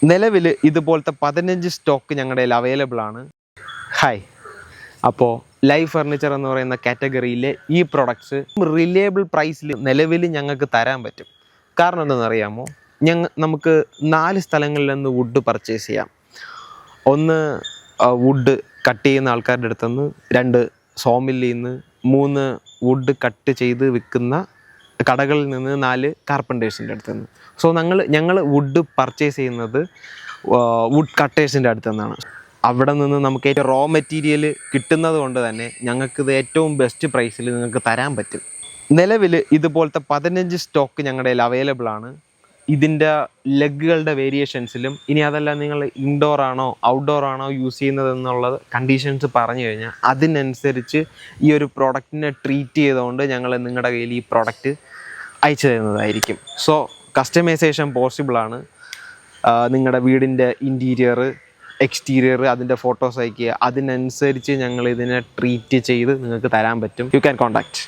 നിലവിൽ ഇതുപോലത്തെ 15 സ്റ്റോക്ക് ഞങ്ങളുടെ കയ്യിൽ അവൈലബിൾ ആണ്. ഹായ്, അപ്പോൾ ലൈവ് ഫർണിച്ചർ എന്ന് പറയുന്ന കാറ്റഗറിയിലെ ഈ പ്രൊഡക്ട്സ് റിലയബിൾ പ്രൈസിൽ നിലവിൽ ഞങ്ങൾക്ക് തരാൻ പറ്റും. കാരണം എന്താണെന്നറിയാമോ? നമുക്ക് 4 സ്ഥലങ്ങളിൽ നിന്ന് വുഡ് പർച്ചേസ് ചെയ്യാം. ഒന്ന് വുഡ് കട്ട് ചെയ്യുന്ന ആൾക്കാരുടെ അടുത്തുനിന്ന്, 2 സോമില്ലിൽ നിന്ന്, 3 വുഡ് കട്ട് ചെയ്ത് വിൽക്കുന്ന കടകളിൽ നിന്ന്, 4 കാർപ്പൻറ്റേഴ്സിൻ്റെ അടുത്ത് നിന്ന്. സോ ഞങ്ങൾ വുഡ് പർച്ചേസ് ചെയ്യുന്നത് വുഡ് കട്ടേഴ്സിൻ്റെ അടുത്ത് നിന്നാണ്. അവിടെ നിന്ന് നമുക്ക് ഏറ്റവും റോ മെറ്റീരിയൽ കിട്ടുന്നത് കൊണ്ട് തന്നെ ഞങ്ങൾക്കിത് ഏറ്റവും ബെസ്റ്റ് പ്രൈസിൽ നിങ്ങൾക്ക് തരാൻ പറ്റും. നിലവിൽ ഇതുപോലത്തെ 15 സ്റ്റോക്ക് ഞങ്ങളുടെ കയ്യിൽ അവൈലബിൾ ആണ്. ഇതിൻ്റെ ലെഗുകളുടെ വേരിയേഷൻസിലും, ഇനി അതല്ല നിങ്ങൾ ഇൻഡോർ ആണോ ഔട്ട്ഡോർ ആണോ യൂസ് ചെയ്യുന്നത് എന്നുള്ളത് കണ്ടീഷൻസ് പറഞ്ഞു കഴിഞ്ഞാൽ അതിനനുസരിച്ച് ഈ ഒരു പ്രോഡക്റ്റിനെ ട്രീറ്റ് ചെയ്തുകൊണ്ട് ഞങ്ങൾ നിങ്ങളുടെ കയ്യിൽ ഈ പ്രോഡക്റ്റ് അയച്ചു തരുന്നതായിരിക്കും. സോ കസ്റ്റമൈസേഷൻ പോസിബിളാണ്. നിങ്ങളുടെ വീടിൻ്റെ ഇൻറ്റീരിയർ, എക്സ്റ്റീരിയർ, അതിൻ്റെ ഫോട്ടോസ് അയക്കുക. അതിനനുസരിച്ച് ഞങ്ങൾ ഇതിനെ ട്രീറ്റ് ചെയ്ത് നിങ്ങൾക്ക് തരാൻ പറ്റും. You can contact.